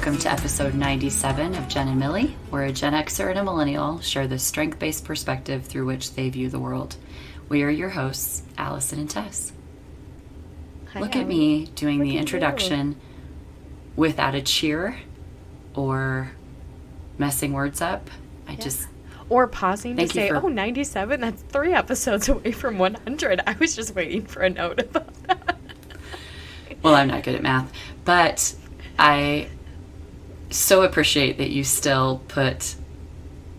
Welcome to episode 97 of Genn and Millie, where a Gen Xer and a millennial share the strength-based perspective through which they view the world. We are your hosts, Allison and Tess. Hi, Look at me doing the introduction without a cheer or messing words up. Or pausing to say, 97, that's 3 episodes away from 100. I was just waiting for a note about that. Well, I'm not good at math, but I so appreciate that you still put,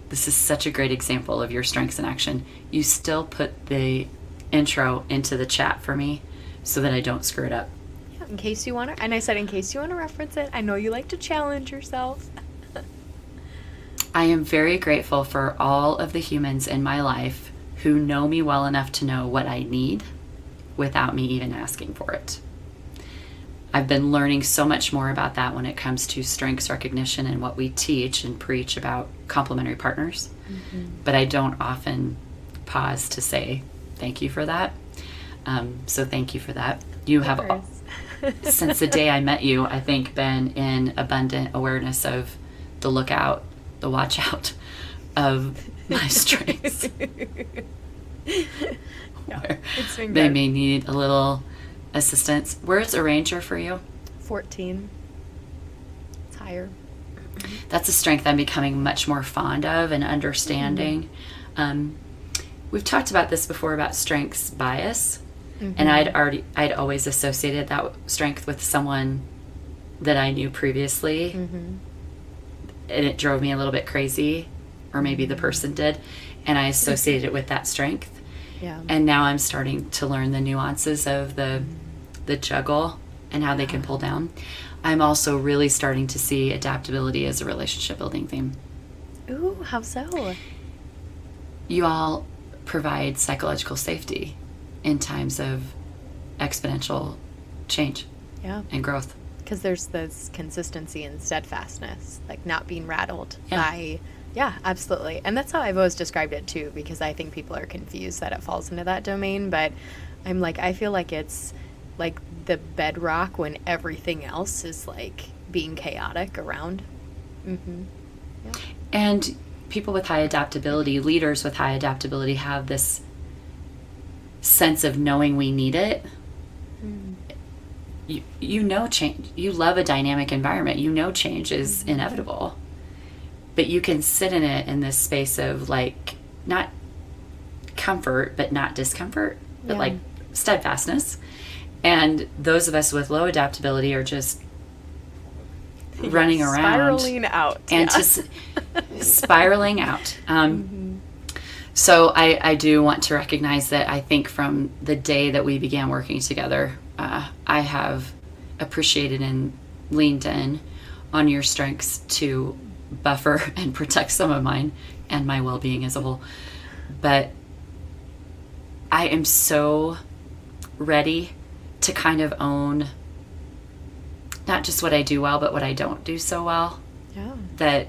this is such a great example of your strengths in action. You still put the intro into the chat for me so that I don't screw it up. Yeah, in case you want to, and I said in case you want to reference it, I know you like to challenge yourself. I am very grateful for all of the humans in my life who know me well enough to know what I need without me even asking for it. I've been learning so much more about that when it comes to strengths recognition and what we teach and preach about complementary partners. Mm-hmm. But I don't often pause to say thank you for that. So thank you for that. You have, since the day I met you, I think been in abundant awareness of the lookout, the watch out of my strengths. Yeah, it's been they good. may need a little assistance. Where's arranger for you? 14. It's higher. That's a strength I'm becoming much more fond of and understanding. We've talked about this before about strengths bias, and I'd always associated that strength with someone that I knew previously, and it drove me a little bit crazy, or maybe the person did, and I associated it with that strength. Yeah. And now I'm starting to learn the nuances of the juggle and how they can pull down. I'm also really starting to see adaptability as a relationship building theme. Ooh, how so? You all provide psychological safety in times of exponential change and growth. Because there's this consistency and steadfastness, like not being rattled by... Yeah, absolutely. And that's how I've always described it too, because I think people are confused that it falls into that domain. But I'm like, I feel like it's like the bedrock when everything else is like being chaotic around. Mm-hmm. Yeah. And people with high adaptability, leaders with high adaptability, have this sense of knowing we need it. You know change. You love a dynamic environment. You know change is inevitable. But you can sit in it in this space of like, not comfort, but not discomfort, but like steadfastness. And those of us with low adaptability are just running around. Spiraling out. And just spiraling out. So I do want to recognize that I think from the day that we began working together, I have appreciated and leaned in on your strengths to buffer and protect some of mine and my well-being as a whole. But I am so ready to kind of own not just what I do well, but what I don't do so well. Yeah. That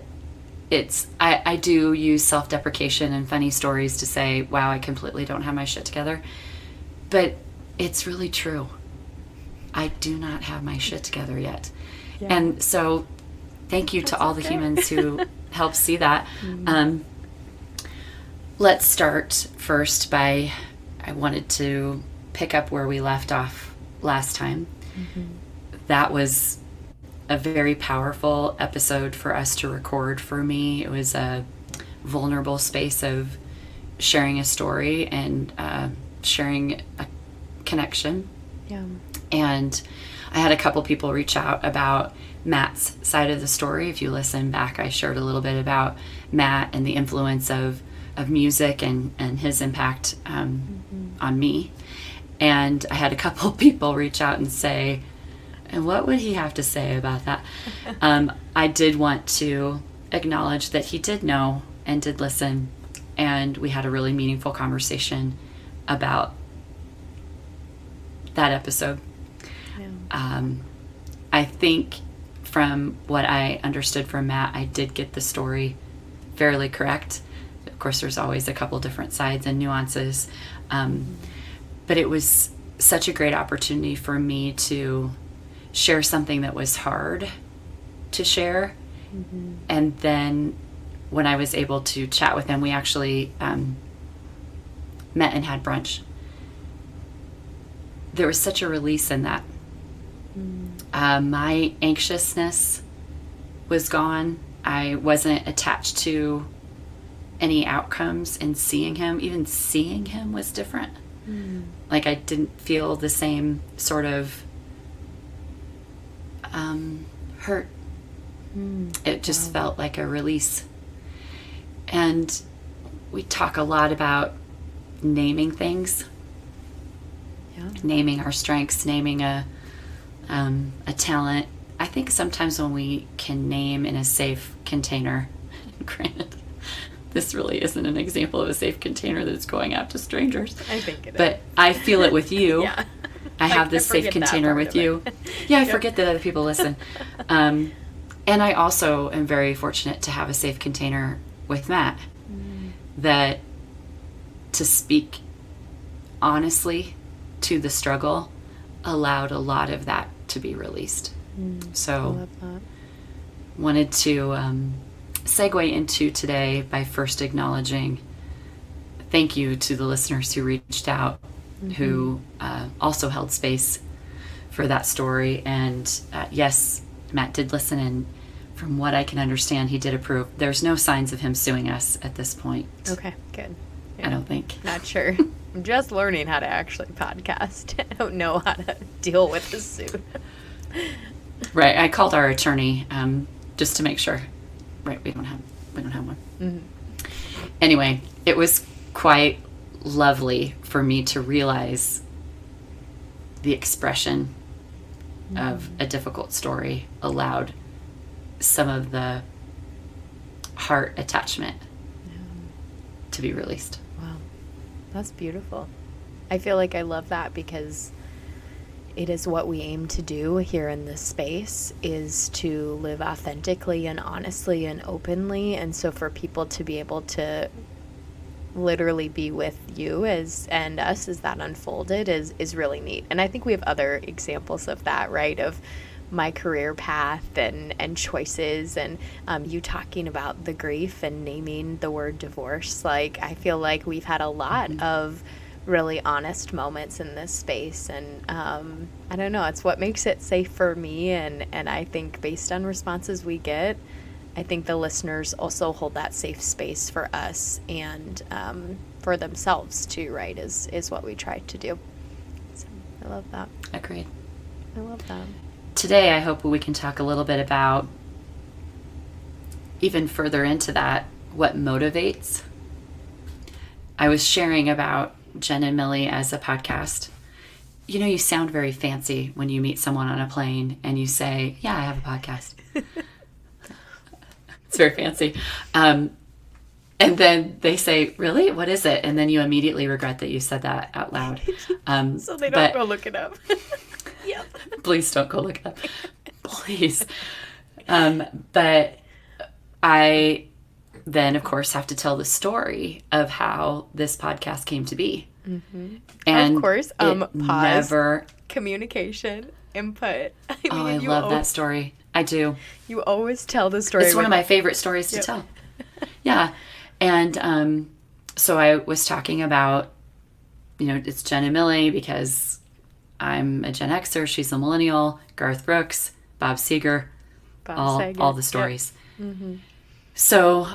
it's, I do use self-deprecation and funny stories to say, wow, I completely don't have my shit together. But it's really true. I do not have my shit together yet. Yeah. And so thank you to all the humans who help see that. Let's start first by, I wanted to pick up where we left off last time. That was a very powerful episode for us to record for me. It was a vulnerable space of sharing a story and sharing a connection. Yeah. And I had a couple people reach out about Matt's side of the story. If you listen back, I shared a little bit about Matt and the influence of music and his impact on me. And I had a couple people reach out and say, and what would he have to say about that? I did want to acknowledge that he did know and did listen, and we had a really meaningful conversation about that episode. Yeah. I think from what I understood from Matt, I did get the story fairly correct. Of course, there's always a couple different sides and nuances. But it was such a great opportunity for me to share something that was hard to share. And then when I was able to chat with him, we actually met and had brunch. There was such a release in that. My anxiousness was gone. I wasn't attached to any outcomes in seeing him. Even seeing him was different. Like I didn't feel the same sort of hurt. It just felt like a release. And we talk a lot about naming things, naming our strengths, naming a talent. I think sometimes when we can name in a safe container, granted, this really isn't an example of a safe container that's going out to strangers. I think it but is. I feel it with you. Yeah. I have this safe container with you. Yeah, I forget that other people listen. And I also am very fortunate to have a safe container with Matt, that to speak honestly to the struggle allowed a lot of that to be released. So I love that. Wanted to segue into today by first acknowledging thank you to the listeners who reached out, who also held space for that story. And yes, Matt did listen, and from what I can understand, he did approve. There's no signs of him suing us at this point. Okay, good. I don't think. Not sure. I'm just learning how to actually podcast. I don't know how to deal with the suit. Right. I called our attorney just to make sure. Right. We don't have one. Anyway, it was quite lovely for me to realize the expression of a difficult story allowed some of the heart attachment to be released. Wow. That's beautiful. I feel like I love that because it is what we aim to do here in this space, is to live authentically and honestly and openly. And so for people to be able to literally be with you and us as that unfolded is really neat. And I think we have other examples of that, right? Of my career path and choices, and you talking about the grief and naming the word divorce. Like, I feel like we've had a lot of really honest moments in this space, and I don't know, it's what makes it safe for me, and I think based on responses we get, I think the listeners also hold that safe space for us and for themselves too, right, is what we try to do. So I love that. Agreed. I love that. Today, I hope we can talk a little bit about, even further into that, what motivates. I was sharing about Genn and Millie as a podcast. You know, you sound very fancy when you meet someone on a plane and you say, yeah, I have a podcast. It's very fancy. And then they say, really? What is it? And then you immediately regret that you said that out loud. So they don't go look it up. Yep. Please don't go look it up. Please. But I then, of course, have to tell the story of how this podcast came to be. And of course, pause. Never. Communication, input. I love that story. I do. You always tell the story. It's one of my favorite stories to tell. Yeah. And so I was talking about, it's Genn and Millie because I'm a Gen Xer, she's a millennial, Garth Brooks, Bob Seger, all the stories. Yep. So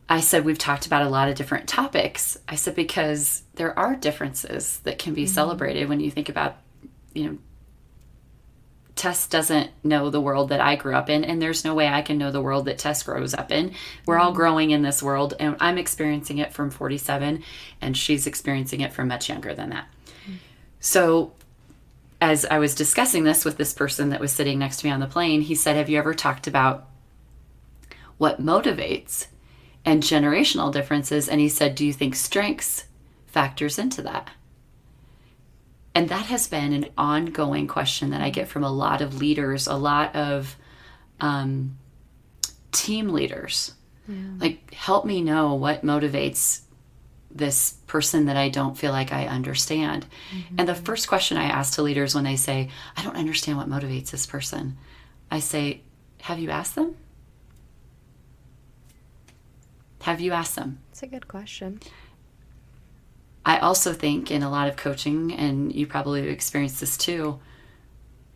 I said, we've talked about a lot of different topics. I said, because there are differences that can be celebrated when you think about, Tess doesn't know the world that I grew up in, and there's no way I can know the world that Tess grows up in. We're all growing in this world, and I'm experiencing it from 47, and she's experiencing it from much younger than that. So as I was discussing this with this person that was sitting next to me on the plane, he said, have you ever talked about what motivates and generational differences? And he said, do you think strengths factors into that? And that has been an ongoing question that I get from a lot of leaders, a lot of team leaders. Yeah. Like, help me know what motivates this person that I don't feel like I understand. And the first question I ask to leaders when they say, I don't understand what motivates this person, I say, Have you asked them? Have you asked them? That's a good question. I also think in a lot of coaching, and you probably have experienced this too,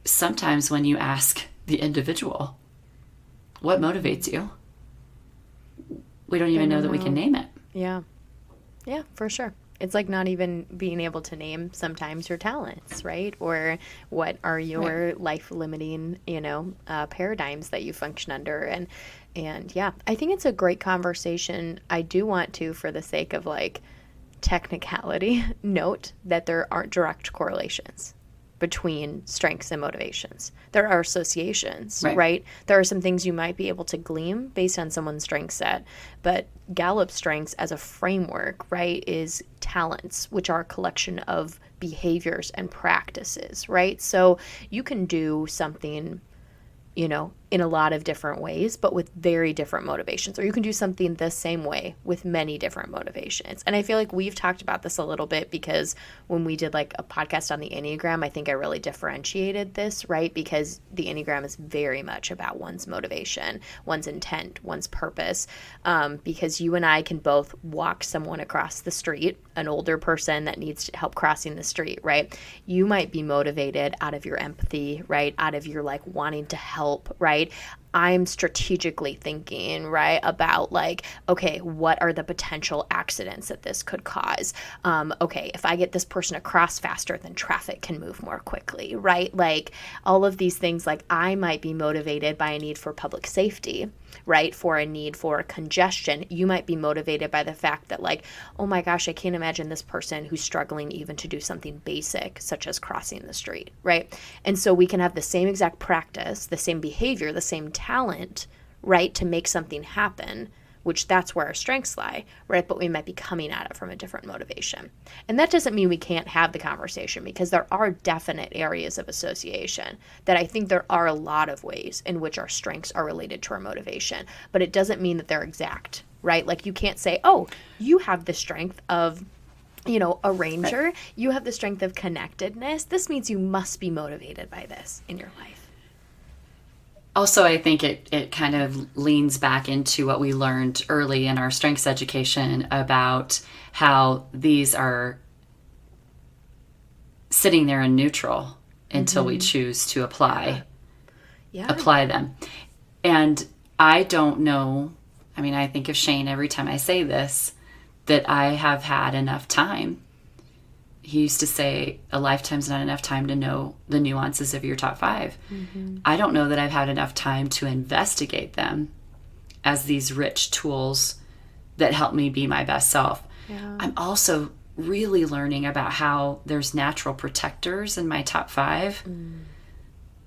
sometimes when you ask the individual, what motivates you? We don't even know that we can name it. Yeah. Yeah, for sure. It's like not even being able to name sometimes your talents, right? Or what are your life limiting, paradigms that you function under. And yeah, I think it's a great conversation. I do want to, for the sake of like technicality, note that there aren't direct correlations between strengths and motivations. There are associations, right? There are some things you might be able to glean based on someone's strength set, but Gallup's strengths as a framework, right, is talents, which are a collection of behaviors and practices, right? So you can do something, in a lot of different ways, but with very different motivations. Or you can do something the same way with many different motivations. And I feel like we've talked about this a little bit because when we did like a podcast on the Enneagram, I think I really differentiated this, right? Because the Enneagram is very much about one's motivation, one's intent, one's purpose. Because you and I can both walk someone across the street, an older person that needs help crossing the street, right? You might be motivated out of your empathy, right? Out of your like wanting to help, right? I'm strategically thinking, right, about like, okay, what are the potential accidents that this could cause? Okay, if I get this person across faster, then traffic can move more quickly, right? Like all of these things, like I might be motivated by a need for public safety, right? For a need for congestion. You might be motivated by the fact that like, oh my gosh, I can't imagine this person who's struggling even to do something basic, such as crossing the street, right? And so we can have the same exact practice, the same behavior, the same talent, right, to make something happen, which that's where our strengths lie, right? But we might be coming at it from a different motivation. And that doesn't mean we can't have the conversation, because there are definite areas of association that I think there are a lot of ways in which our strengths are related to our motivation, but it doesn't mean that they're exact, right? Like you can't say, oh, you have the strength of a ranger, right. You have the strength of connectedness. This means you must be motivated by this in your life. Also, I think it kind of leans back into what we learned early in our strengths education about how these are sitting there in neutral until we choose to apply them. And I don't know, I mean, I think of Shane every time I say this, that I have had enough time. He used to say a lifetime's not enough time to know the nuances of your top 5. Mm-hmm. I don't know that I've had enough time to investigate them as these rich tools that help me be my best self. Yeah. I'm also really learning about how there's natural protectors in my top 5.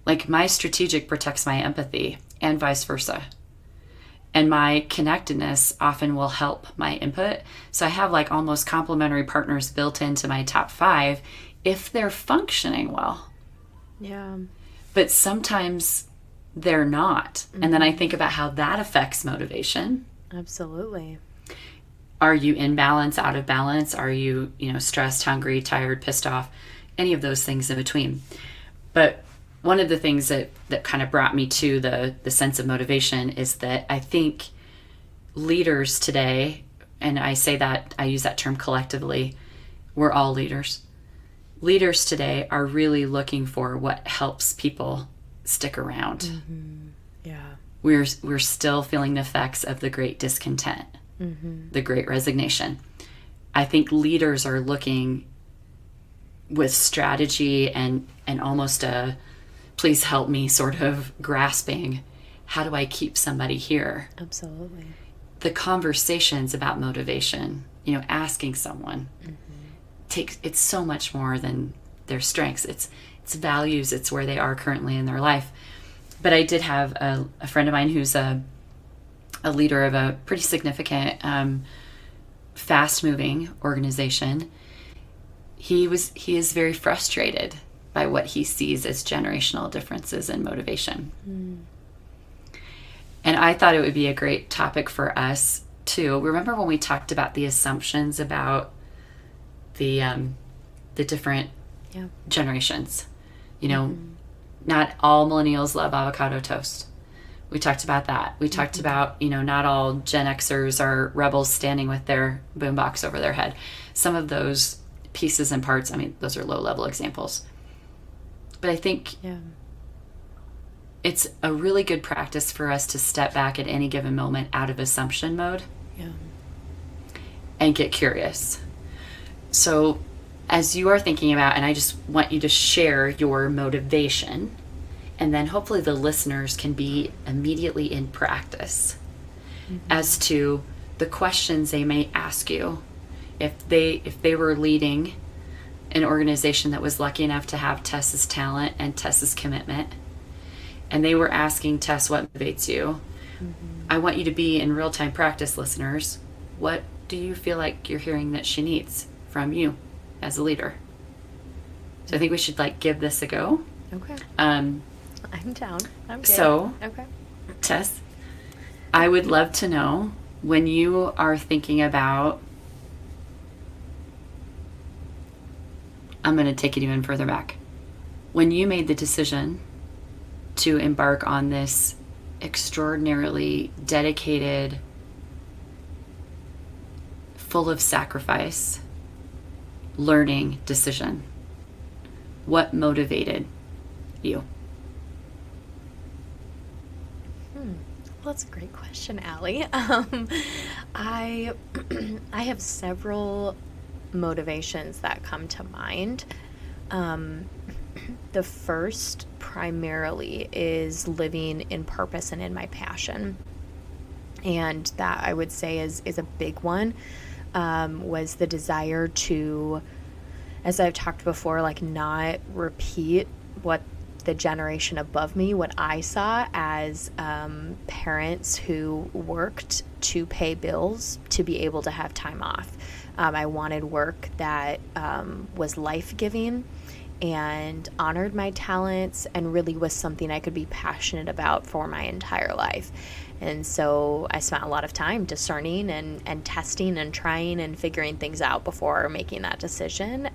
Like my strategic protects my empathy and vice versa. And my connectedness often will help my input. So I have like almost complementary partners built into my top 5 if they're functioning well. Yeah. But sometimes they're not. Mm-hmm. And then I think about how that affects motivation. Absolutely. Are you in balance, out of balance? Are you, stressed, hungry, tired, pissed off? Any of those things in between. But one of the things that kind of brought me to the sense of motivation is that I think leaders today, and I say that, I use that term collectively, we're all leaders. Leaders today are really looking for what helps people stick around. Mm-hmm. Yeah. We're still feeling the effects of the great discontent, the great resignation. I think leaders are looking with strategy and almost a please help me sort of grasping, how do I keep somebody here? Absolutely. The conversations about motivation, asking someone, it's so much more than their strengths. It's values. It's where they are currently in their life. But I did have a friend of mine who's a leader of a pretty significant, fast-moving organization. He is very frustrated by what he sees as generational differences in motivation. And I thought it would be a great topic for us too. Remember when we talked about the assumptions about the different generations? Not all millennials love avocado toast. We talked about that. We talked about, not all Gen Xers are rebels standing with their boombox over their head. Some of those pieces and parts, those are low-level examples. But I think it's a really good practice for us to step back at any given moment out of assumption mode and get curious. So as you are thinking about, and I just want you to share your motivation, and then hopefully the listeners can be immediately in practice as to the questions they may ask you if they were leading an organization that was lucky enough to have Tess's talent and Tess's commitment, and they were asking Tess, what motivates you? I want you to be in real-time practice, listeners. What do you feel like you're hearing that she needs from you as a leader? So I think we should give this a go. Okay. I'm down. I'm good. So, okay. Tess, I would love to know, when you are thinking about, I'm going to take it even further back. When you made the decision to embark on this extraordinarily dedicated, full of sacrifice, learning decision, what motivated you? Well, that's a great question, Allie. I have several motivations that come to mind. The first primarily is living in purpose and in my passion. And that, I would say, is a big one, was the desire to, as I've talked before, not repeat what the generation above me, what I saw as parents who worked to pay bills to be able to have time off. I wanted work that was life-giving and honored my talents and really was something I could be passionate about for my entire life. And so I spent a lot of time discerning and testing and trying and figuring things out before making that decision.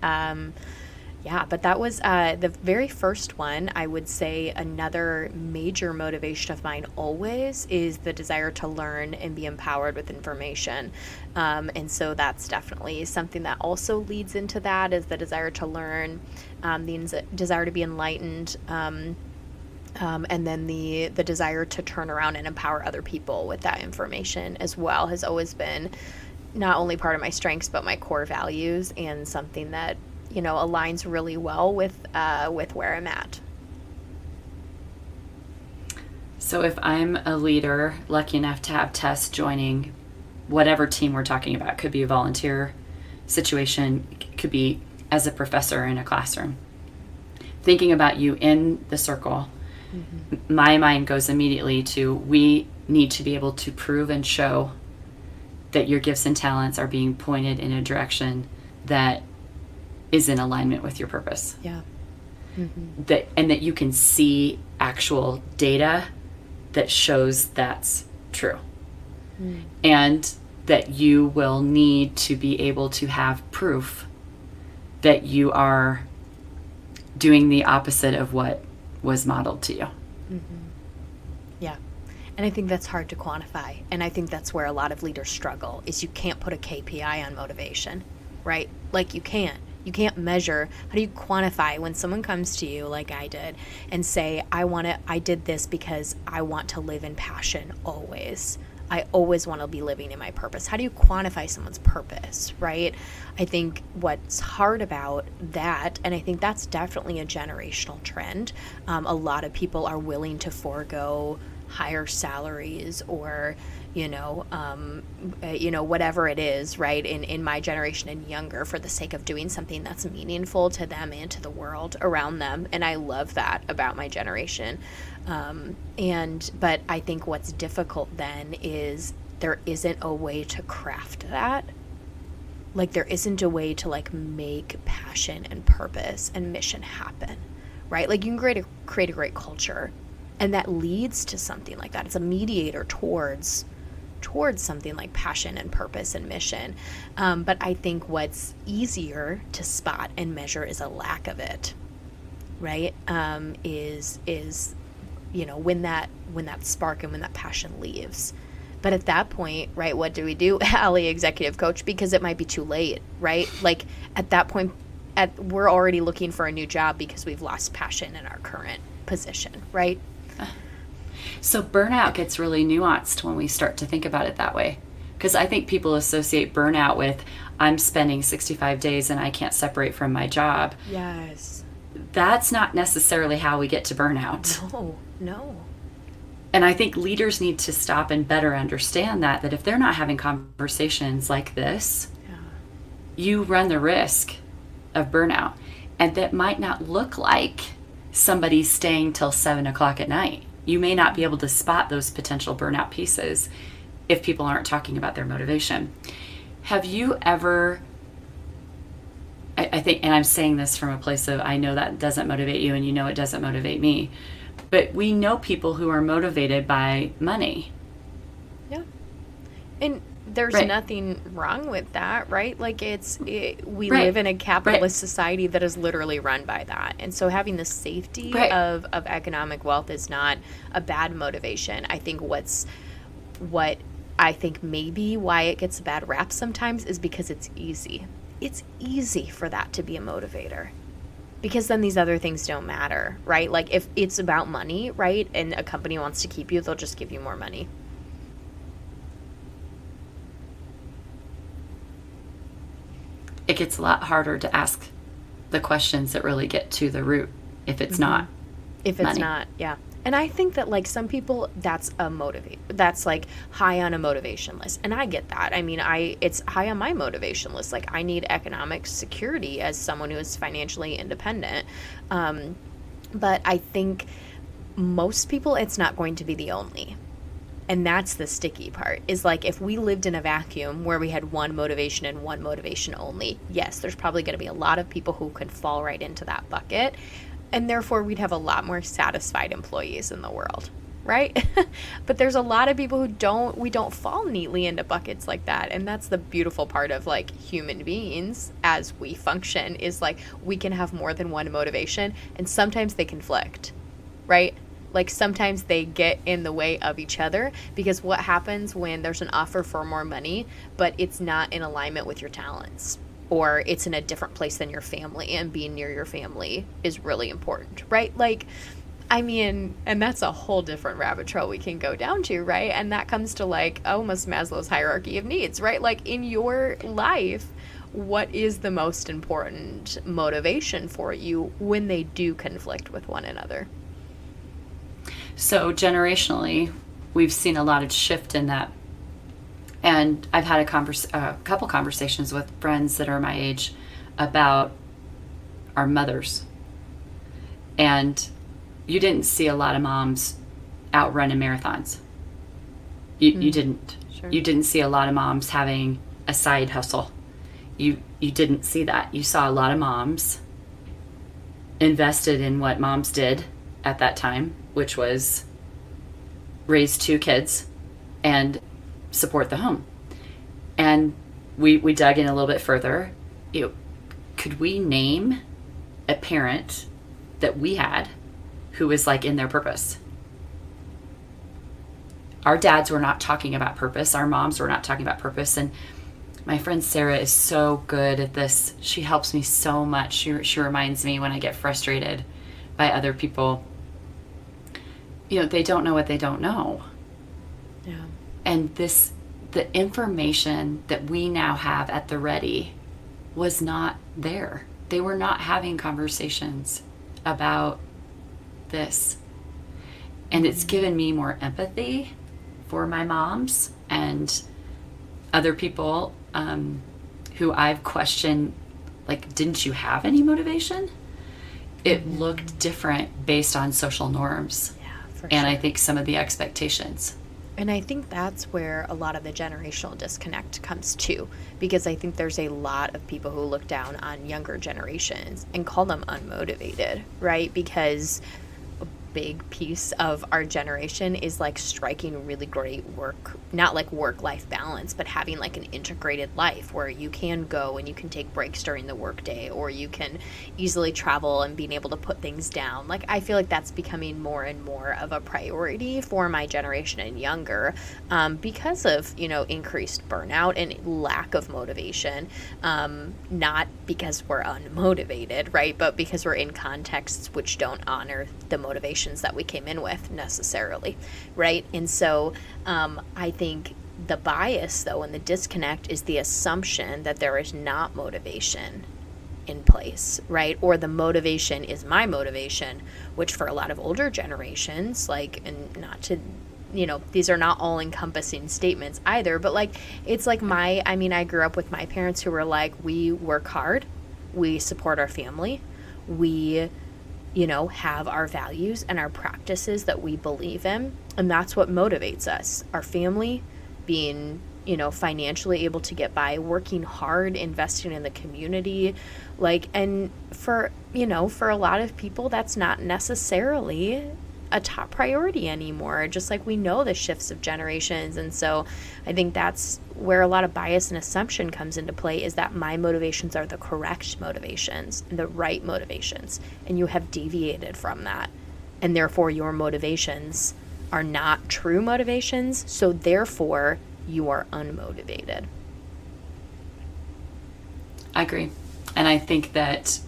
But that was the very first one. I would say another major motivation of mine always is the desire to learn and be empowered with information. And so that's definitely something that also leads into that, is the desire to learn, the desire to be enlightened, and then the desire to turn around and empower other people with that information as well has always been not only part of my strengths, but my core values, and something that aligns really well with where I'm at. So if I'm a leader lucky enough to have Tess joining whatever team we're talking about, could be a volunteer situation, could be as a professor in a classroom, thinking about you in the circle, my mind goes immediately to, we need to be able to prove and show that your gifts and talents are being pointed in a direction that is in alignment with your purpose. Yeah. That you can see actual data that shows that's true. And that you will need to be able to have proof that you are doing the opposite of what was modeled to you. Yeah. And I think that's hard to quantify. And I think that's where a lot of leaders struggle, is you can't put a KPI on motivation, right? You can't. You can't measure. How do you quantify when someone comes to you, like I did, and say, I did this because I want to live in passion always. I always want to be living in my purpose. How do you quantify someone's purpose, right? I think what's hard about that, and I think that's definitely a generational trend, a lot of people are willing to forego higher salaries or whatever it is, right, in my generation and younger, for the sake of doing something that's meaningful to them and to the world around them. And I love that about my generation. But I think what's difficult then is there isn't a way to craft that. There isn't a way to make passion and purpose and mission happen, right? You can create a great culture, and that leads to something like that. It's a mediator towards something like passion and purpose and mission. But I think what's easier to spot and measure is a lack of it, right? Is when that spark and when that passion leaves. But at that point, right, what do? Allie, executive coach, because it might be too late, right? Like at that point, we're already looking for a new job because we've lost passion in our current position, right? So burnout gets really nuanced when we start to think about it that way. Because I think people associate burnout with, I'm spending 65 days and I can't separate from my job. Yes. That's not necessarily how we get to burnout. No. And I think leaders need to stop and better understand that if they're not having conversations like this, you run the risk of burnout. And that might not look like somebody staying till 7 o'clock at night. You may not be able to spot those potential burnout pieces if people aren't talking about their motivation. Have you ever, I think, and I'm saying this from a place of, I know that doesn't motivate you and you know it doesn't motivate me, but we know people who are motivated by money. Yeah. And there's nothing wrong with that, right? Like we live in a capitalist society that is literally run by that. And so having the safety of economic wealth is not a bad motivation. I think what I think maybe why it gets a bad rap sometimes is because it's easy. It's easy for that to be a motivator. Because then these other things don't matter, right? Like if it's about money, right, and a company wants to keep you, they'll just give you more money. It gets a lot harder to ask the questions that really get to the root if it's not money. Yeah. And I think that like some people, that's like high on a motivation list. And I get that. I mean, it's high on my motivation list. Like I need economic security as someone who is financially independent. But I think most people, it's not going to be the only. And that's the sticky part, is like if we lived in a vacuum where we had one motivation and one motivation only, yes, there's probably going to be a lot of people who could fall right into that bucket. And therefore, we'd have a lot more satisfied employees in the world, right? But there's a lot of people we don't fall neatly into buckets like that. And that's the beautiful part of like human beings as we function, is like we can have more than one motivation and sometimes they conflict, right? Like sometimes they get in the way of each other, because what happens when there's an offer for more money, but it's not in alignment with your talents, or it's in a different place than your family, and being near your family is really important, right? Like, I mean, and that's a whole different rabbit trail we can go down to, right? And that comes to like almost Maslow's hierarchy of needs, right? Like in your life, what is the most important motivation for you when they do conflict with one another? So generationally, we've seen a lot of shift in that. And I've had a couple conversations with friends that are my age about our mothers. And you didn't see a lot of moms out running marathons. You didn't. Sure. You didn't see a lot of moms having a side hustle. You didn't see that. You saw a lot of moms invested in what moms did at that time, which was raise 2 kids and support the home. And we dug in a little bit further. Could we name a parent that we had who was like in their purpose? Our dads were not talking about purpose. Our moms were not talking about purpose. And my friend Sarah is so good at this. She helps me so much. She reminds me when I get frustrated by other people. They don't know what they don't know. Yeah. And the information that we now have at the ready was not there. They were not having conversations about this. And it's given me more empathy for my moms and other people who I've questioned, like, didn't you have any motivation? It looked different based on social norms. And I think some of the expectations. And I think that's where a lot of the generational disconnect comes too, because I think there's a lot of people who look down on younger generations and call them unmotivated, right? Because big piece of our generation is like striking really great work, not like work-life balance, but having like an integrated life where you can go and you can take breaks during the workday, or you can easily travel and being able to put things down. Like, I feel like that's becoming more and more of a priority for my generation and younger, because of, you know, increased burnout and lack of motivation, not because we're unmotivated, right, but because we're in contexts which don't honor the motivations that we came in with necessarily, right? And so I think the bias, though, and the disconnect is the assumption that there is not motivation in place, right? Or the motivation is my motivation, which for a lot of older generations, like, and not to, you know, these are not all encompassing statements either, but like, it's like I grew up with my parents who were like, we work hard, we support our family, we, you know, have our values and our practices that we believe in, and that's what motivates us. Our family, being, you know, financially able to get by, working hard, investing in the community, like, and for, you know, for a lot of people, that's not necessarily a top priority anymore, just like we know the shifts of generations. And so I think that's where a lot of bias and assumption comes into play, is that my motivations are the correct motivations and the right motivations, and you have deviated from that, and therefore your motivations are not true motivations, so therefore you are unmotivated. I agree. And I think that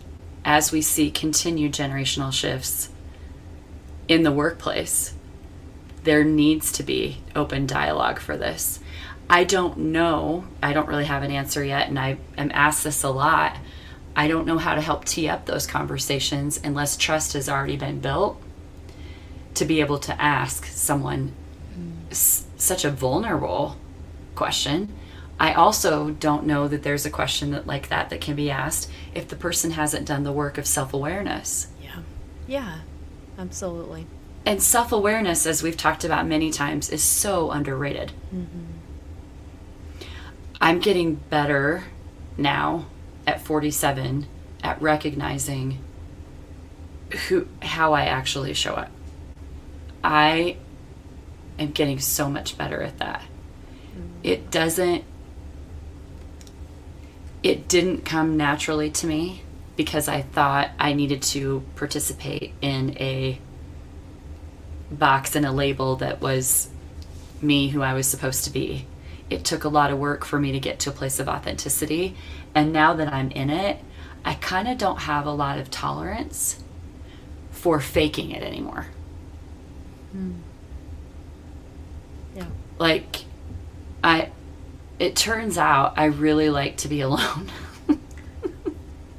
as we see continued generational shifts in the workplace, there needs to be open dialogue for this. I don't know. I don't really have an answer yet, and I am asked this a lot. I don't know how to help tee up those conversations unless trust has already been built to be able to ask someone such a vulnerable question. I also don't know that there's a question that can be asked if the person hasn't done the work of self-awareness. Yeah, absolutely. And self-awareness, as we've talked about many times, is so underrated. I'm getting better now at 47 at recognizing how I actually show up. I am getting so much better at that. It didn't come naturally to me because I thought I needed to participate in a box and a label that was me, who I was supposed to be. It took a lot of work for me to get to a place of authenticity. And now that I'm in it, I kind of don't have a lot of tolerance for faking it anymore. Yeah. Like, it turns out I really like to be alone.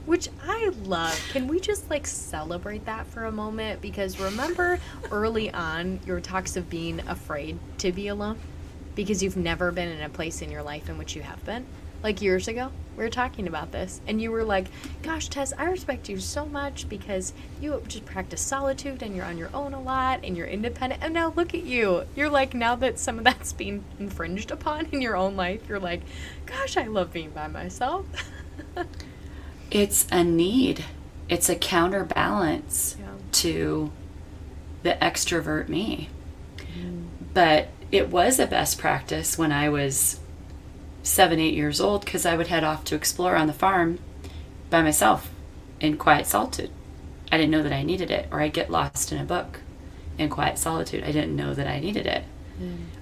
Which I love. Can we just like celebrate that for a moment? Because remember early on your talks of being afraid to be alone? Because you've never been in a place in your life in which you have been. Like years ago, we were talking about this, and you were like, gosh, Tess, I respect you so much because you just practice solitude and you're on your own a lot and you're independent. And now look at you. You're like, now that some of that's being infringed upon in your own life, you're like, gosh, I love being by myself. It's a need. It's a counterbalance to the extrovert me. But it was a best practice when I was 7, 8 years old, because I would head off to explore on the farm by myself in quiet solitude. I didn't know that I needed it. Or I'd get lost in a book in quiet solitude. I didn't know that I needed it.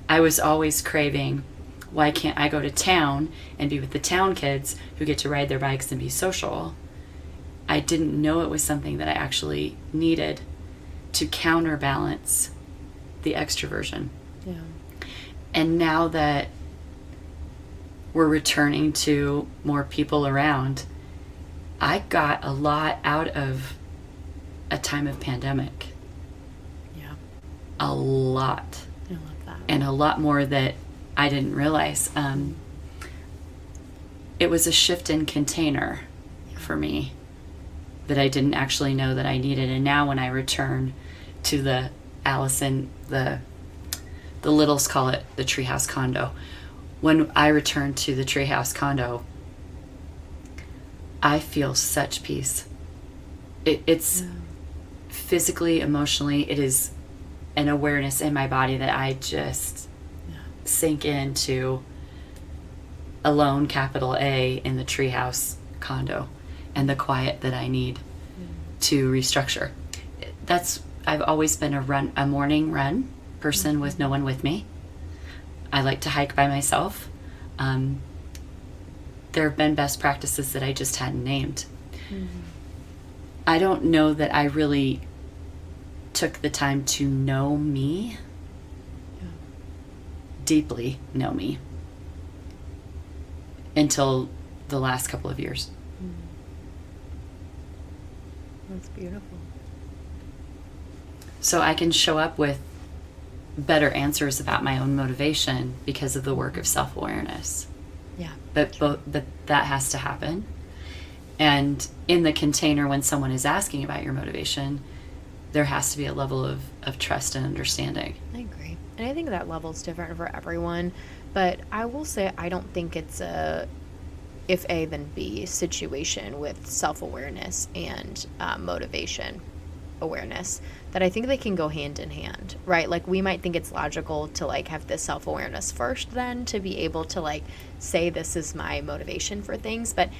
I was always craving, why can't I go to town and be with the town kids who get to ride their bikes and be social? I didn't know it was something that I actually needed to counterbalance the extroversion. And now that we're returning to more people around, I got a lot out of a time of pandemic. A lot. I love that. And a lot more that I didn't realize. It was a shift in container for me that I didn't actually know that I needed. And now when I return to the Allison, the littles call it the treehouse condo. When I return to the treehouse condo, I feel such peace. It's physically, emotionally, it is an awareness in my body that I just sink into alone, capital A, in the treehouse condo, and the quiet that I need to restructure. I've always been a morning run person with no one with me. I like to hike by myself. There have been best practices that I just hadn't named. I don't know that I really took the time to know me, deeply know me, until the last couple of years. That's beautiful. So I can show up with better answers about my own motivation because of the work of self-awareness. Yeah. But that has to happen. And in the container, when someone is asking about your motivation, there has to be a level of trust and understanding. I agree. And I think that level's different for everyone. But I will say I don't think it's a if A then B situation with self-awareness and motivation awareness, that I think they can go hand in hand, right? Like we might think it's logical to like have this self-awareness first, then to be able to like say this is my motivation for things. But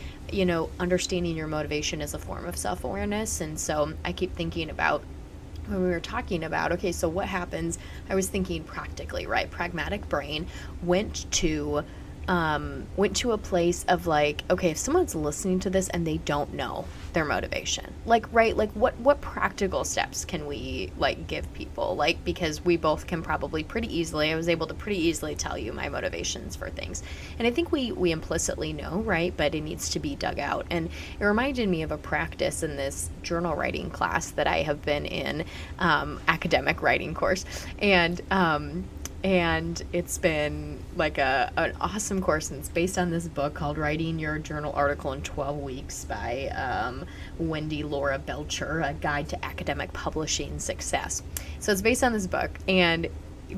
understanding your motivation is a form of self-awareness. And so I keep thinking about when we were talking about, okay, so what happens? I was thinking practically, right? Pragmatic brain went to a place of like, okay, if someone's listening to this and they don't know their motivation, like, right, like what practical steps can we like give people? Like, because we both can probably I was able to pretty easily tell you my motivations for things. And I think we implicitly know, right? But it needs to be dug out. And it reminded me of a practice in this journal writing class that I have been in, academic writing course. And it's been like an awesome course, and it's based on this book called Writing Your Journal Article in 12 Weeks by Wendy Laura Belcher, A Guide to Academic Publishing Success. So it's based on this book, and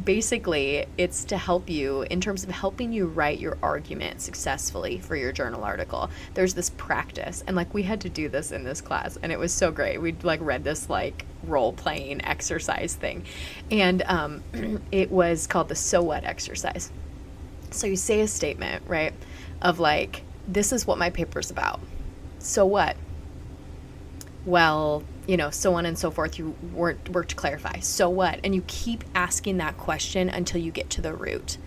basically it's to help you in terms of helping you write your argument successfully for your journal article. There's this practice, and like we had to do this in this class, and it was so great. We like read this like role-playing exercise thing, and it was called the so what exercise. So you say a statement, right, of like, this is what my paper's about. So what? Well, so on and so forth. You work to clarify. So what? And you keep asking that question until you get to the root.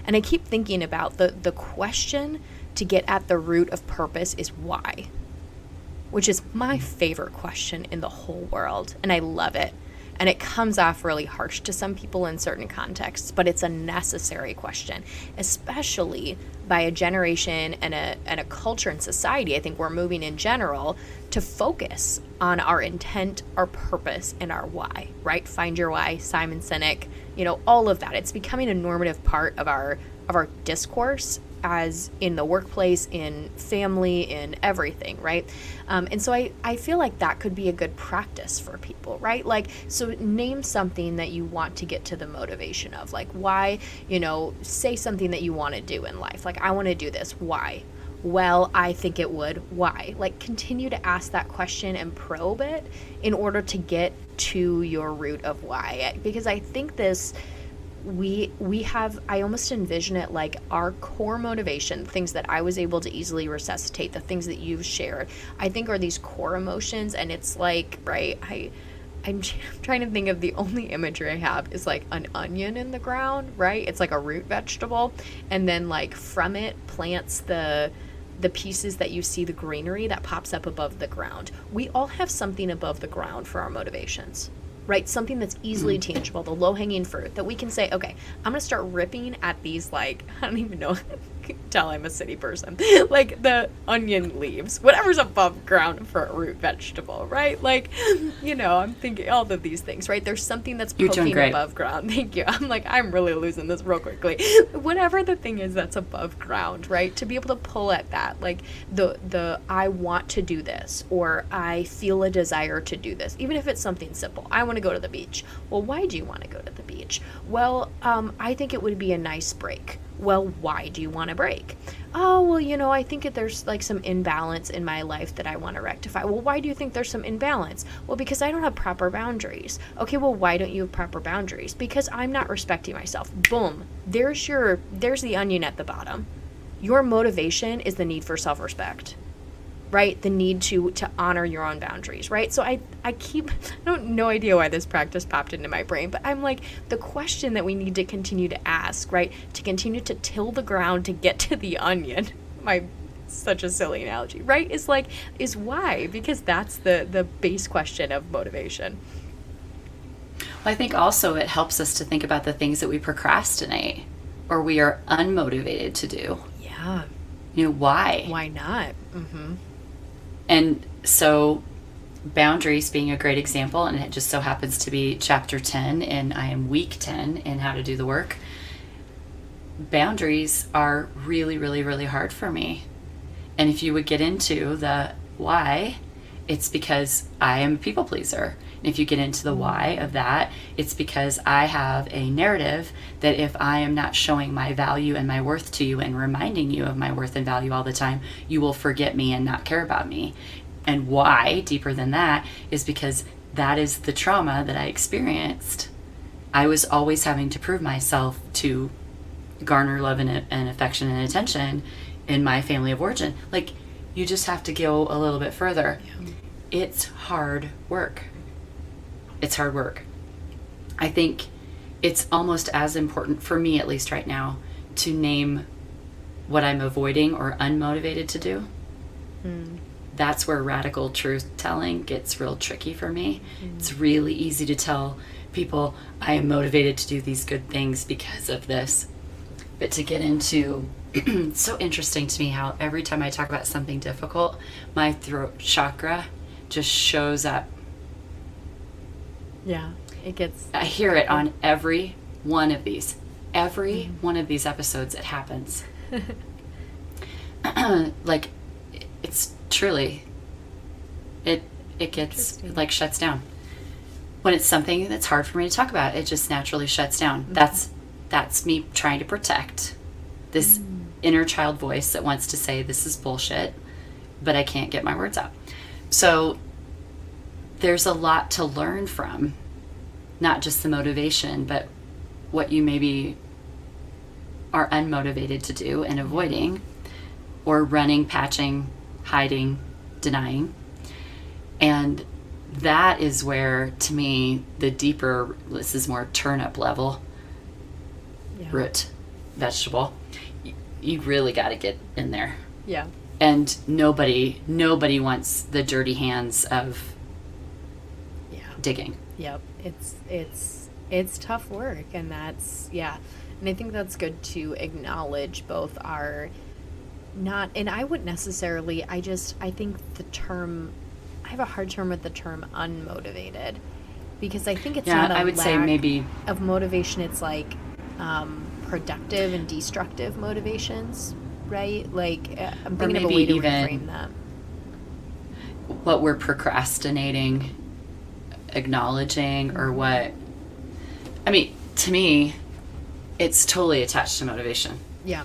And I keep thinking about the question to get at the root of purpose is why, which is my favorite question in the whole world. And I love it. And it comes off really harsh to some people in certain contexts, but it's a necessary question, especially by a generation and a culture and society. I think we're moving in general to focus on our intent, our purpose, and our why, right? Find your why, Simon Sinek, all of that. It's becoming a normative part of our discourse, as in the workplace, in family, in everything, right? And so I feel like that could be a good practice for people, right? Like, so name something that you want to get to the motivation of, like why, say something that you want to do in life. Like, I want to do this. Why? Well, I think it would. Why? Like, continue to ask that question and probe it in order to get to your root of why. Because I think this, we have, I almost envision it like our core motivation, things that I was able to easily resuscitate, the things that you've shared, I think are these core emotions. And it's like, right, I'm trying to think of the only imagery I have is like an onion in the ground, right? It's like a root vegetable. And then like from it plants the pieces that you see, the greenery that pops up above the ground. We all have something above the ground for our motivations, right? Something that's easily tangible, the low-hanging fruit that we can say, okay, I'm going to start ripping at these, like, I don't even know, tell I'm a city person, like the onion leaves, whatever's above ground for a root vegetable, right? Like, I'm thinking all of these things, right? There's something that's poking above ground. Thank you. I'm like, I'm really losing this real quickly. Whatever the thing is that's above ground, right? To be able to pull at that, like the I want to do this, or I feel a desire to do this, even if it's something simple. I want to go to the beach. Well, why do you want to go to the beach? Well, I think it would be a nice break. Well, why do you want to break? oh, well, I think that there's like some imbalance in my life that I want to rectify. Well, why do you think there's some imbalance? Well, because I don't have proper boundaries. Okay, well, why don't you have proper boundaries? Because I'm not respecting myself. Boom. There's the onion at the bottom. Your motivation is the need for self-respect, right? The need to honor your own boundaries, right? So I don't no idea why this practice popped into my brain, but I'm like, the question that we need to continue to ask, right? To continue to till the ground to get to the onion. Such a silly analogy, right? Is why? Because that's the base question of motivation. Well, I think also it helps us to think about the things that we procrastinate or we are unmotivated to do. Yeah. Why? Why not? Mm-hmm. And so boundaries being a great example, and it just so happens to be chapter 10, and I am week 10 in how to do the work. Boundaries are really, really, really hard for me. And if you would get into the why, it's because I am a people pleaser. And if you get into the why of that, it's because I have a narrative that if I am not showing my value and my worth to you and reminding you of my worth and value all the time, you will forget me and not care about me. And why, deeper than that, is because that is the trauma that I experienced. I was always having to prove myself to garner love and affection and attention in my family of origin. Like, you just have to go a little bit further. Yeah. It's hard work. It's hard work. I think it's almost as important, for me at least right now, to name what I'm avoiding or unmotivated to do. That's where radical truth telling gets real tricky for me. It's really easy to tell people I am motivated to do these good things because of this. But to get into, it's so interesting to me how every time I talk about something difficult, my throat chakra just shows up. Yeah, it gets... I hear it on every one of these. Every one of these episodes, it happens. Like, it's truly... It gets, like, shuts down. When it's something that's hard for me to talk about, it just naturally shuts down. That's me trying to protect this inner child voice that wants to say this is bullshit, but I can't get my words out. So there's a lot to learn from, not just the motivation, but what you maybe are unmotivated to do and avoiding, or running, patching, hiding, denying. And that is where, to me, the deeper, this is more turnip level, root vegetable, you really got to get in there. Yeah. And nobody wants the dirty hands of digging. Yep. It's tough work, and that's, and I think that's good to acknowledge both our not, and I wouldn't necessarily, I think the term, I have a hard term with the term unmotivated, because I think it's not a I would say maybe of motivation. It's like productive and destructive motivations, right? Like, I'm thinking of a way to reframe that. What we're procrastinating, acknowledging, or what, I mean, to me, it's totally attached to motivation. Yeah.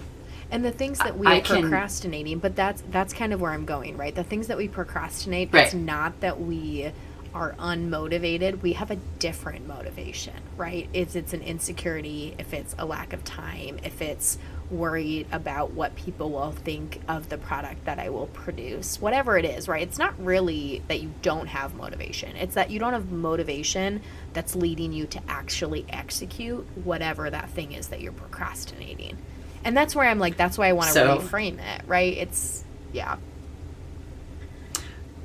And the things that we are procrastinating, but that's kind of where I'm going, right? The things that we procrastinate, it's not that we are unmotivated. We have a different motivation, right? It's an insecurity, if it's a lack of time, if it's worried about what people will think of the product that I will produce, whatever it is, right? It's not really that you don't have motivation. It's that you don't have motivation that's leading you to actually execute whatever that thing is that you're procrastinating. And that's where I'm like, that's why I want to reframe it, right? It's,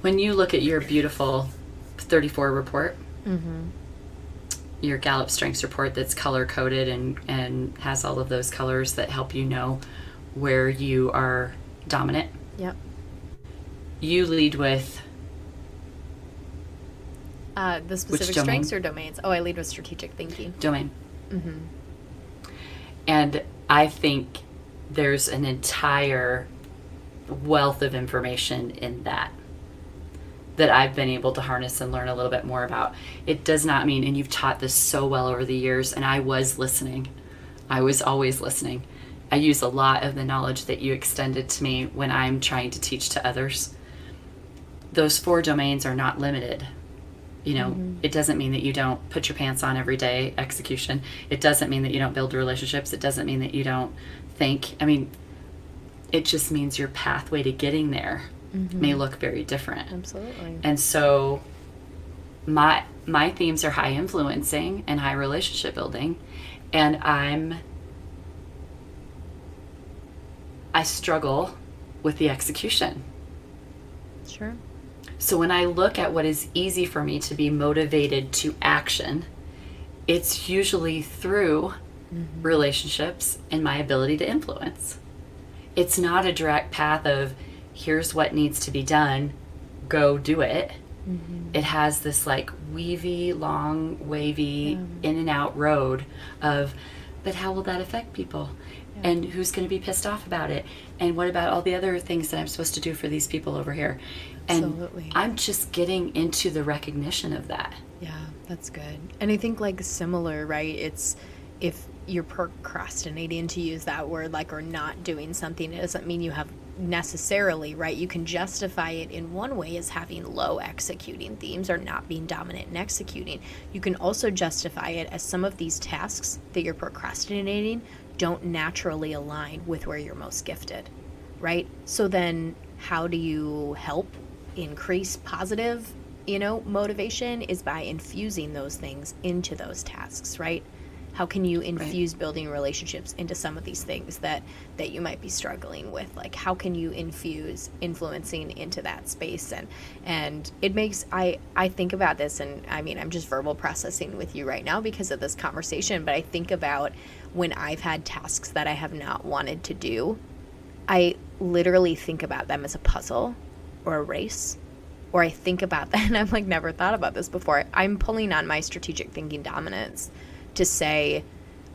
When you look at your beautiful 34 report, your Gallup Strengths report that's color-coded and has all of those colors that help you know where you are dominant. Yep. You lead with... the specific strengths or domains? Oh, I lead with strategic thinking. Domain. And I think there's an entire wealth of information in that I've been able to harness and learn a little bit more about. It does not mean, and you've taught this so well over the years, and I was listening. I was always listening. I use a lot of the knowledge that you extended to me when I'm trying to teach to others. Those 4 domains are not limited. It doesn't mean that you don't put your pants on every day, execution. It doesn't mean that you don't build relationships. It doesn't mean that you don't think. It just means your pathway to getting there may look very different. Absolutely. And so my themes are high influencing and high relationship building, and I struggle with the execution. Sure. So when I look at what is easy for me to be motivated to action, it's usually through relationships and my ability to influence. It's not a direct path of, here's what needs to be done, go do it. It has this like weavy, long, wavy, in and out road of, but how will that affect people? Yeah. And who's going to be pissed off about it? And what about all the other things that I'm supposed to do for these people over here? Absolutely. And I'm just getting into the recognition of that. Yeah, that's good. And I think like similar, right? It's if you're procrastinating, to use that word, like, or not doing something, it doesn't mean you have necessarily, right? You can justify it in one way as having low executing themes or not being dominant in executing. You can also justify it as some of these tasks that you're procrastinating don't naturally align with where you're most gifted, right? So then how do you help increase positive, motivation is by infusing those things into those tasks, right? How can you infuse building relationships into some of these things that you might be struggling with? Like, how can you infuse influencing into that space? And it makes, I think about this, and I'm just verbal processing with you right now because of this conversation, but I think about when I've had tasks that I have not wanted to do, I literally think about them as a puzzle or a race, or I think about that, and I'm like, never thought about this before. I'm pulling on my strategic thinking dominance to say,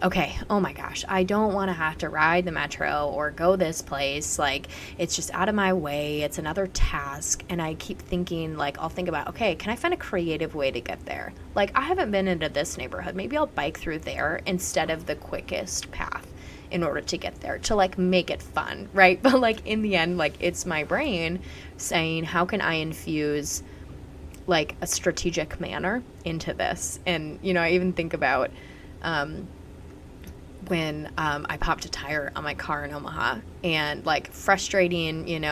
okay, oh my gosh, I don't want to have to ride the metro or go this place. Like, it's just out of my way. It's another task. And I keep thinking, like, I'll think about, okay, can I find a creative way to get there? Like, I haven't been into this neighborhood. Maybe I'll bike through there instead of the quickest path in order to get there, to like make it fun, right? But like in the end, like it's my brain saying, how can I infuse like a strategic manner into this? And, I even think about when I popped a tire on my car in Omaha, and like frustrating,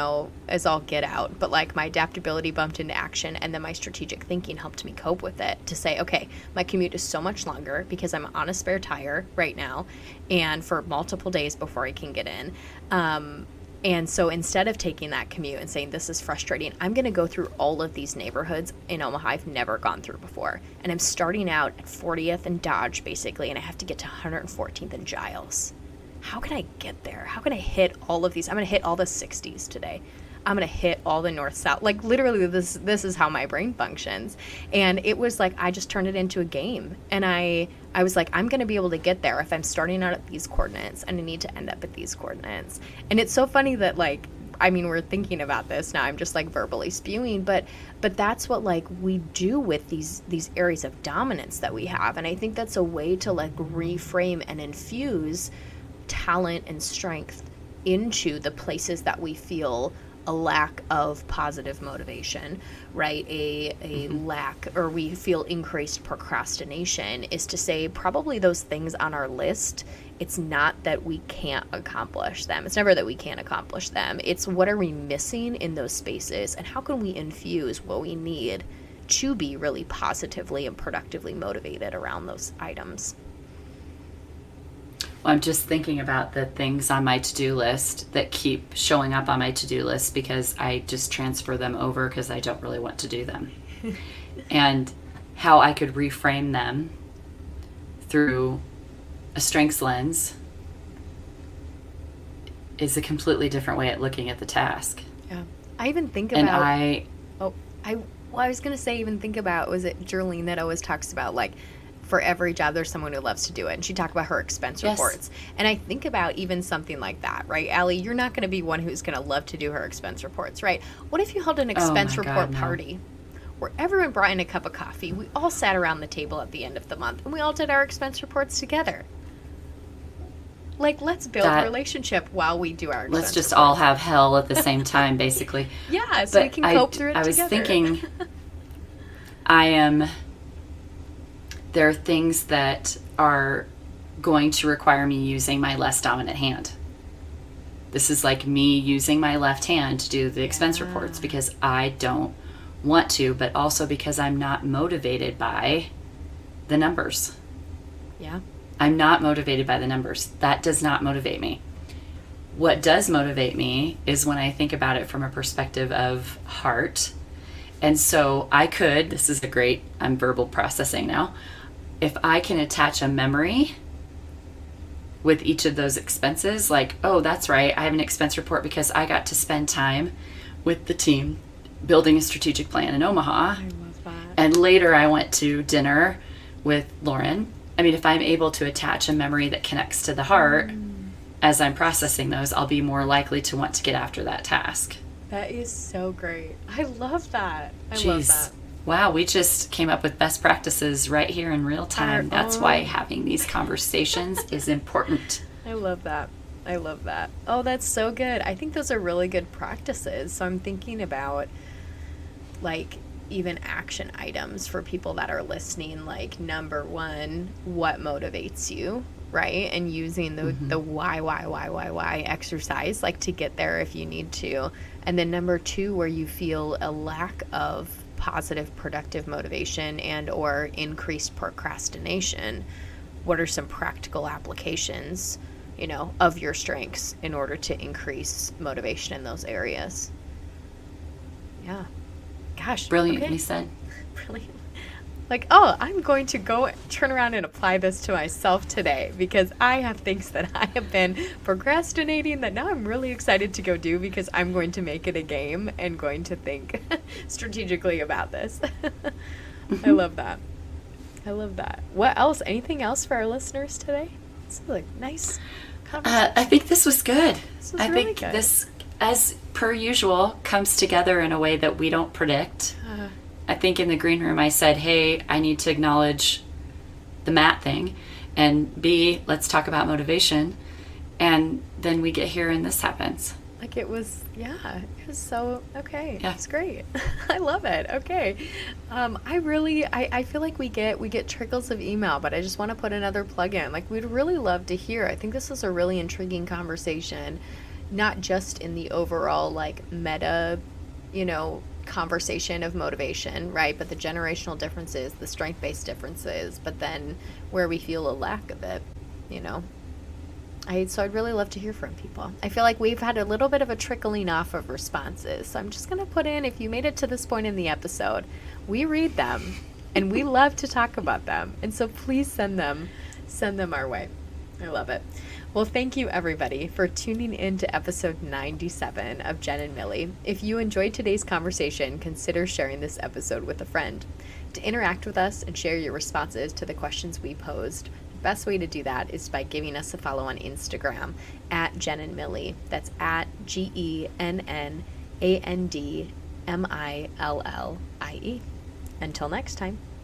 as all get out, but like my adaptability bumped into action, and then my strategic thinking helped me cope with it to say, okay, my commute is so much longer because I'm on a spare tire right now and for multiple days before I can get in. And so instead of taking that commute and saying, this is frustrating, I'm going to go through all of these neighborhoods in Omaha I've never gone through before. And I'm starting out at 40th and Dodge, basically, and I have to get to 114th and Giles. How can I get there? How can I hit all of these? I'm going to hit all the 60s today. I'm going to hit all the north-south. Like, literally, this is how my brain functions. And it was like, I just turned it into a game. And I was like, I'm going to be able to get there if I'm starting out at these coordinates, and I need to end up at these coordinates. And it's so funny that, like, we're thinking about this now. I'm just, like, verbally spewing. But that's what, like, we do with these areas of dominance that we have. And I think that's a way to, like, reframe and infuse talent and strength into the places that we feel a lack of positive motivation, right? A lack, or we feel increased procrastination, is to say probably those things on our list, it's not that we can't accomplish them. It's never that we can't accomplish them. It's what are we missing in those spaces, and how can we infuse what we need to be really positively and productively motivated around those items. Well, I'm just thinking about the things on my to-do list that keep showing up on my to-do list because I just transfer them over because I don't really want to do them. And how I could reframe them through a strengths lens is a completely different way at looking at the task. Yeah. I even think about... I was going to say, even think about, was it Jerlene that always talks about, like, for every job, there's someone who loves to do it. And she talked about her expense reports. And I think about even something like that, right? Allie, you're not going to be one who's going to love to do her expense reports, right? What if you held an expense report party where everyone brought in a cup of coffee? We all sat around the table at the end of the month and we all did our expense reports together. Like, let's build a relationship while we do our expense Let's just reports. all have hell at the same time, basically. Yeah, so we can cope through it together. I was thinking, there are things that are going to require me using my less dominant hand. This is like me using my left hand to do the expense reports because I don't want to, but also because I'm not motivated by the numbers. Yeah. I'm not motivated by the numbers. That does not motivate me. What does motivate me is when I think about it from a perspective of heart. And so this is I'm verbal processing now. If I can attach a memory with each of those expenses, like, oh, that's right, I have an expense report because I got to spend time with the team building a strategic plan in Omaha. I love that. And later I went to dinner with Lauren. I mean, if I'm able to attach a memory that connects to the heart as I'm processing those, I'll be more likely to want to get after that task. That is so great. I love that. I love Jeez. that. Wow, we just came up with best practices right here in real time. That's why having these conversations is important. I love that. I love that. Oh, that's so good. I think those are really good practices. So I'm thinking about, like, even action items for people that are listening, like, number one, what motivates you, right? And using the why exercise, like, to get there if you need to. And then number two, where you feel a lack of positive, productive motivation and or increased procrastination, what are some practical applications, of your strengths in order to increase motivation in those areas? Yeah. Gosh. Brilliantly said. Brilliant. Like, oh, I'm going to go turn around and apply this to myself today because I have things that I have been procrastinating that now I'm really excited to go do because I'm going to make it a game and going to think strategically about this. I love that. I love that. What else? Anything else for our listeners today? This is like nice conversation. I think this was good. I think good. This, as per usual, comes together in a way that we don't predict. I think in the green room I said, hey, I need to acknowledge the mat thing, and B, let's talk about motivation. And then we get here and this happens. Like it was so, okay. Yeah. It's great. I love it. Okay. I feel like we get trickles of email, but I just want to put another plug in. Like, we'd really love to hear. I think this is a really intriguing conversation, not just in the overall, like, meta, conversation of motivation, right? But the generational differences, the strength-based differences, but then where we feel a lack of it, So I'd really love to hear from people. I feel like we've had a little bit of a trickling off of responses. So I'm just going to put in, if you made it to this point in the episode, we read them and we love to talk about them. And so please send them our way. I love it. Well, thank you everybody for tuning in to episode 97 of Genn and Millie. If you enjoyed today's conversation, consider sharing this episode with a friend. To interact with us and share your responses to the questions we posed, the best way to do that is by giving us a follow on Instagram at Genn and Millie. That's at GENNANDMILLIE. Until next time.